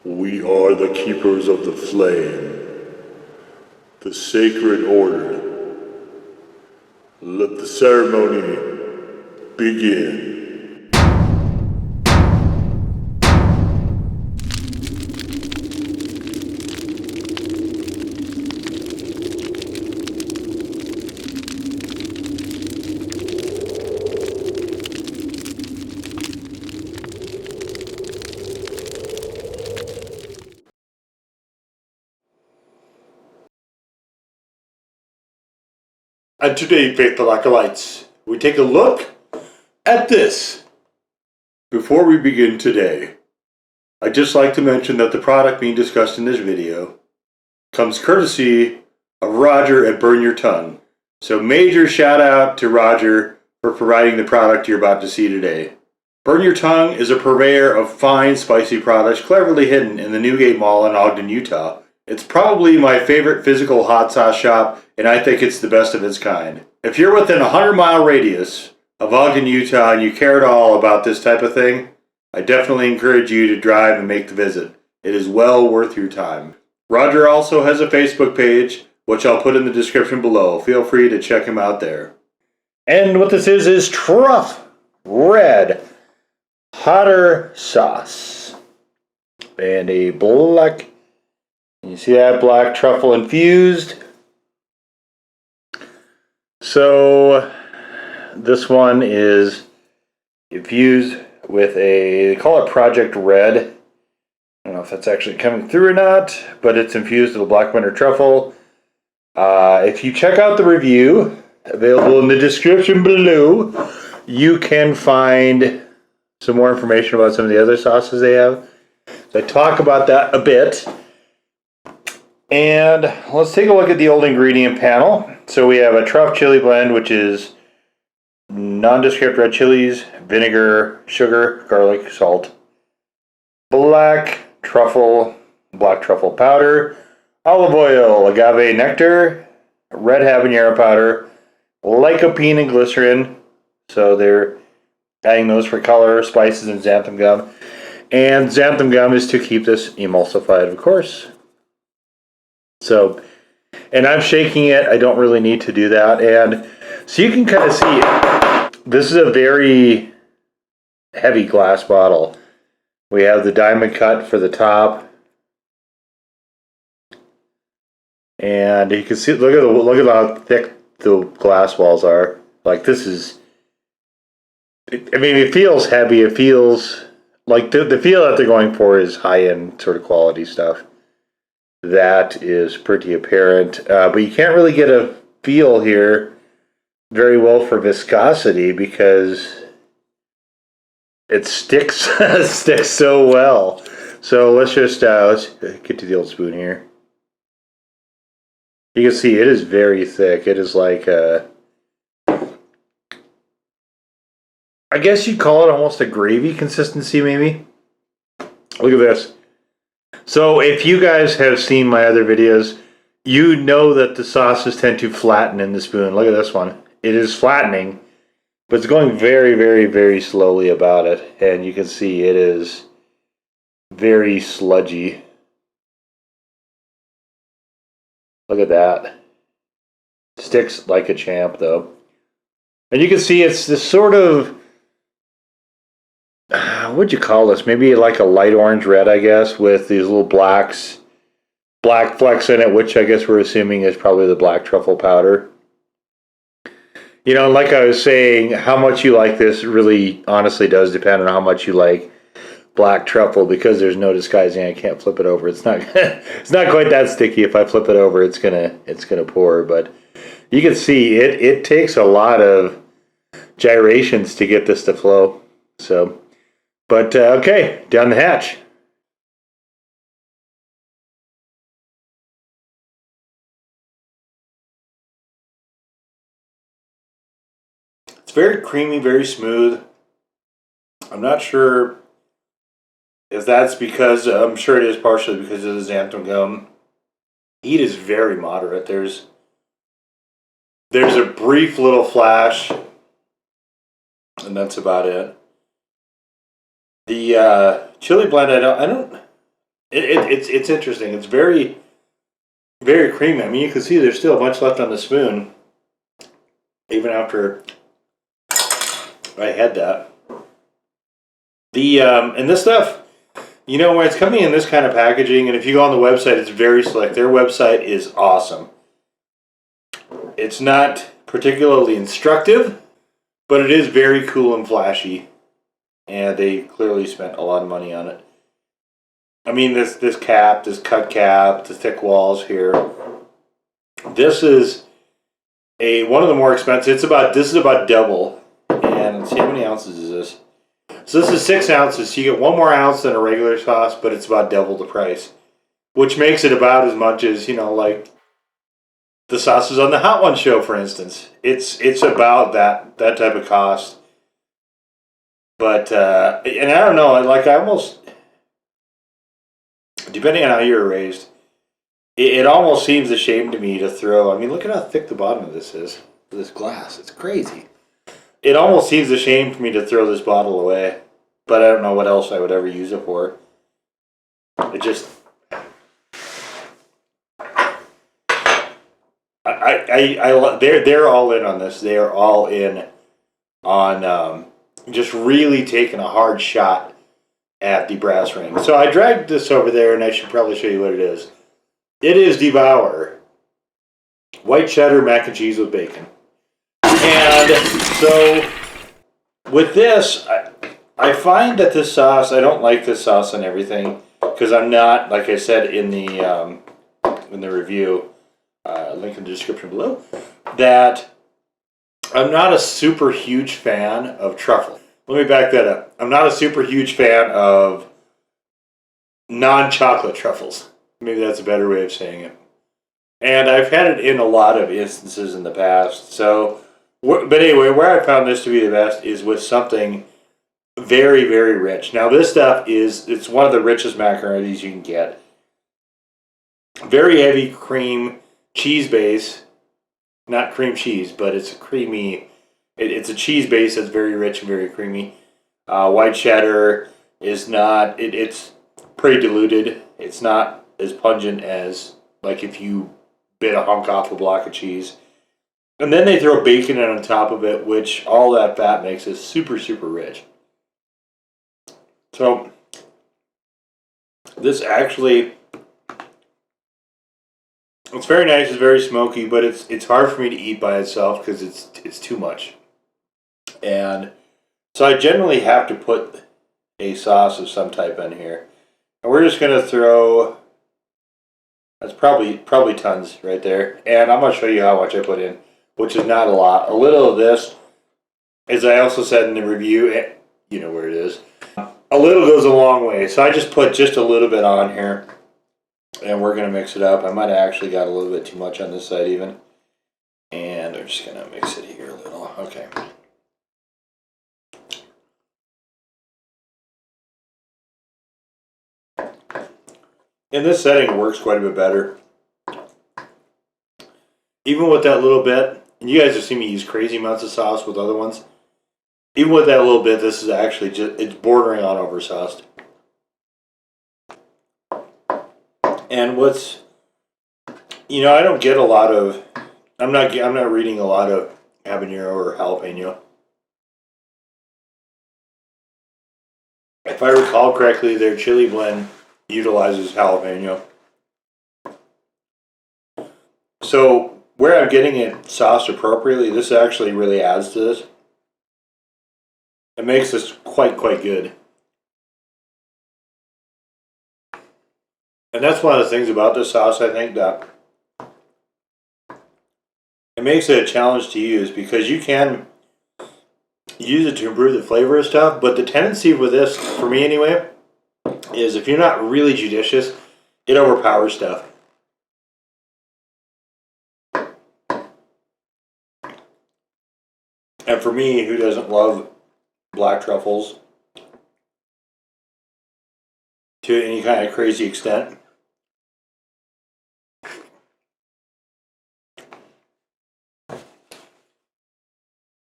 We are the keepers of the flame, the sacred order. Let the ceremony begin. And today, faithful acolytes, we take a look at this. Before we begin today, I'd just like to mention that the product being discussed in this video comes courtesy of Roger at Burn Your Tongue. So major shout out to Roger for providing the product you're about to see today. Burn Your Tongue is a purveyor of fine, spicy products cleverly hidden in the Newgate Mall in Ogden, Utah. It's probably my favorite physical hot sauce shop, and I think it's the best of its kind. If you're within a 100-mile radius of Ogden, Utah, and you care at all about this type of thing, I definitely encourage you to drive and make the visit. It is well worth your time. Roger also has a Facebook page, which I'll put in the description below. Feel free to check him out there. And what this is TRUFF Red Hotter Sauce. And a black... You see that? Black truffle infused. So this one is infused with they call it Project Red. I don't know if that's actually coming through or not, but it's infused with a black winter truffle. If you check out the review, available in the description below, you can find some more information about some of the other sauces they have. So I talk about that a bit. And let's take a look at the old ingredient panel. So we have a truff chili blend, which is nondescript red chilies, vinegar, sugar, garlic, salt, black truffle powder, olive oil, agave nectar, red habanero powder, lycopene and glycerin. So they're adding those for color, spices, and xanthan gum. And xanthan gum is to keep this emulsified, of course. So, and I'm shaking it. I don't really need to do that. And so you can kind of see, this is a very heavy glass bottle. We have the diamond cut for the top. And you can see, look at how thick the glass walls are. Like this is, I mean, it feels heavy. It feels like the feel that they're going for is high-end sort of quality stuff. That is pretty apparent, but you can't really get a feel here very well for viscosity because it sticks sticks so well. So let's just let's get to the old spoon here. You can see it is very thick. It is like I guess you'd call it almost a gravy consistency, maybe. Look at this. So if you guys have seen my other videos, you know that the sauces tend to flatten in the spoon. Look at this one. It is flattening, but it's going very, very, very slowly about it. And you can see it is very sludgy. Look at that. Sticks like a champ, though. And you can see it's this sort of... what'd you call this? Maybe like a light orange red, I guess, with these little black flecks in it, which I guess we're assuming is probably the black truffle powder. You know, like I was saying, how much you like this really honestly does depend on how much you like black truffle, because there's no disguising. I can't flip it over. It's not it's not quite that sticky. If I flip it over, it's gonna pour. But you can see it takes a lot of gyrations to get this to flow. So. But, okay, down the hatch. It's very creamy, very smooth. I'm not sure if that's because, I'm sure it is partially because of the xanthan gum. Heat is very moderate. There's a brief little flash, and that's about it. The chili blend, I don't It's interesting. It's very, very creamy. I mean, you can see there's still a bunch left on the spoon, even after I had that. And this stuff, you know, when it's coming in this kind of packaging, and if you go on the website, it's very slick. Their website is awesome. It's not particularly instructive, but it is very cool and flashy, and they clearly spent a lot of money on it. I mean, this cap, this cut cap, the thick walls here. This is one of the more expensive. This is about double. And let's see, how many ounces is this? So this is 6 ounces. So you get 1 more ounce than a regular sauce, but it's about double the price, which makes it about as much as, you know, like the sauces on the Hot One show, for instance. It's about that type of cost. But and I don't know, I almost, depending on how you were raised, it almost seems a shame to me to throw. I mean, look at how thick the bottom of this is. This glass, it's crazy. It almost seems a shame for me to throw this bottle away, but I don't know what else I would ever use it for. It just, they're all in on this. They are all in on just really taking a hard shot at the brass ring. So I dragged this over there, and I should probably show you what it is. It is Devour White Cheddar Mac and Cheese with Bacon. And so with this, I find that this sauce, I don't like this sauce on everything, because I'm not, like I said in the review, link in the description below, that I'm not a super huge fan of truffle. Let me back that up. I'm not a super huge fan of non-chocolate truffles. Maybe that's a better way of saying it. And I've had it in a lot of instances in the past. So, but anyway, where I found this to be the best is with something very, very rich. Now this stuff it's one of the richest macaronis you can get. Very heavy cream cheese base. Not cream cheese, but it's a creamy, it's a cheese base that's very rich and very creamy. White cheddar is not, it's pretty diluted. It's not as pungent as, like, if you bit a hunk off a block of cheese. And then they throw bacon in on top of it, which all that fat makes it super, super rich. So, this actually, it's very nice, it's very smoky, but it's hard for me to eat by itself because it's too much. And so I generally have to put a sauce of some type in here. And we're just going to throw, that's probably tons right there. And I'm going to show you how much I put in, which is not a lot. A little of this, as I also said in the review, you know where it is. A little goes a long way. So I just put just a little bit on here. And we're going to mix it up. I might have actually got a little bit too much on this side even. And I'm just going to mix it here a little. Okay. In this setting, it works quite a bit better. Even with that little bit, and you guys have seen me use crazy amounts of sauce with other ones. Even with that little bit, this is actually just, it's bordering on oversauced. And what's, you know, I don't get a lot of, I'm not reading a lot of habanero or jalapeno. If I recall correctly, their chili blend utilizes jalapeno. So where I'm getting it sauced appropriately, this actually really adds to this. It makes this quite good. And that's one of the things about this sauce, I think, that it makes it a challenge to use, because you can use it to improve the flavor of stuff, but the tendency with this, for me anyway, is if you're not really judicious, it overpowers stuff. And for me, who doesn't love black truffles to any kind of crazy extent,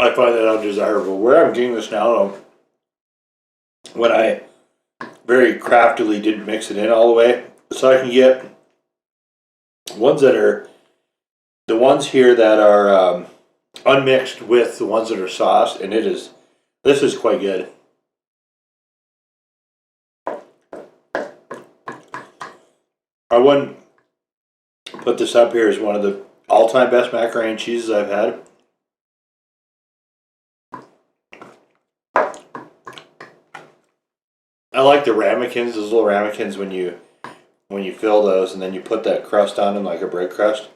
I find that undesirable. Where I'm getting this now, when I very craftily didn't mix it in all the way. So I can get ones that are, the ones here that are unmixed with the ones that are sauced, and this is quite good. I wouldn't put this up here as one of the all-time best macaroni and cheeses I've had. I like the ramekins, those little ramekins when you fill those and then you put that crust on them like a bread crust.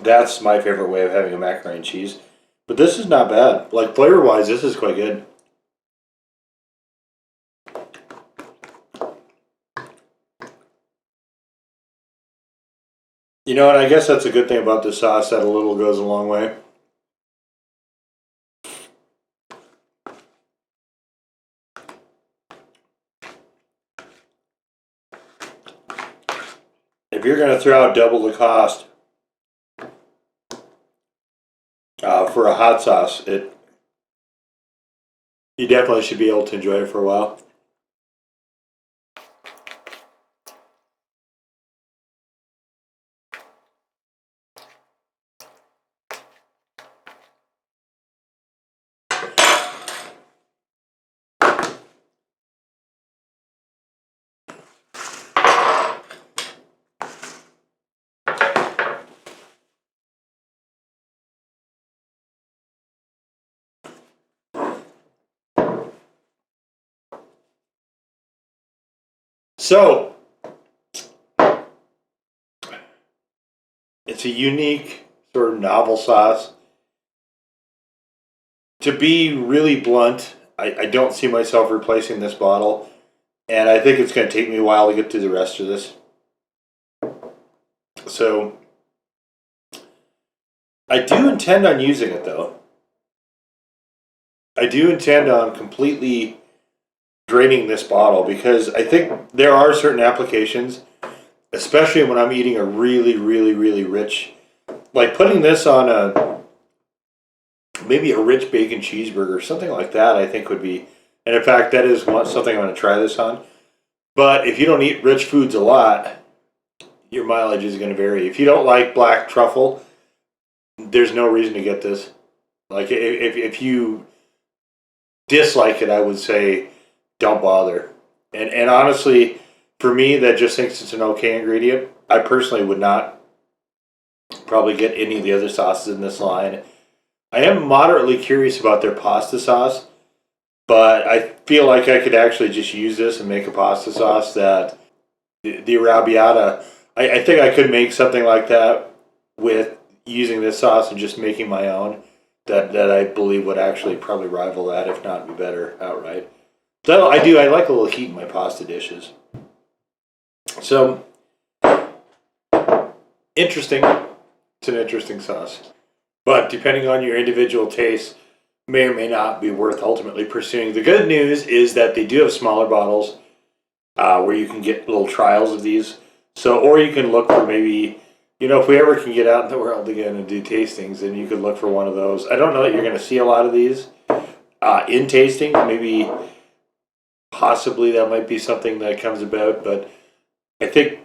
That's my favorite way of having a macaroni and cheese. But this is not bad. Like flavor-wise, this is quite good. You know, and I guess that's a good thing about this sauce, that a little goes a long way. If you're going to throw out double the cost for a hot sauce, you definitely should be able to enjoy it for a while. So, it's a unique, sort of novel sauce. To be really blunt, I don't see myself replacing this bottle, and I think it's going to take me a while to get through the rest of this. So, I do intend on using it though. I do intend on completely draining this bottle because I think there are certain applications, especially when I'm eating a really, really, really rich, like putting this on maybe a rich bacon cheeseburger, something like that, I think would be, and in fact, that is something I'm going to try this on. But if you don't eat rich foods a lot, your mileage is going to vary. If you don't like black truffle, there's no reason to get this. Like, if you dislike it, I would say don't bother. And honestly, for me, that just thinks it's an okay ingredient. I personally would not probably get any of the other sauces in this line. I am moderately curious about their pasta sauce, but I feel like I could actually just use this and make a pasta sauce that the arrabbiata, I think I could make something like that with using this sauce and just making my own that I believe would actually probably rival that, if not be better outright. So I like a little heat in my pasta dishes. So, interesting. It's an interesting sauce. But depending on your individual taste, may or may not be worth ultimately pursuing. The good news is that they do have smaller bottles where you can get little trials of these. So, or you can look for maybe, if we ever can get out in the world again and do tastings, then you could look for one of those. I don't know that you're going to see a lot of these in tasting. Maybe, possibly that might be something that comes about, but I think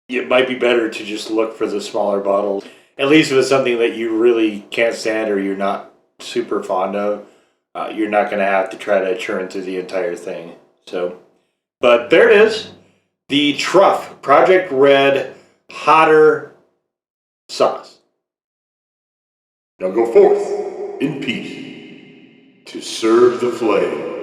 it might be better to just look for the smaller bottles. At least if it's something that you really can't stand or you're not super fond of, you're not going to have to try to churn through the entire thing. So, but there it is. The TRUFF Project Red Hotter Sauce. Now go forth in peace to serve the flame.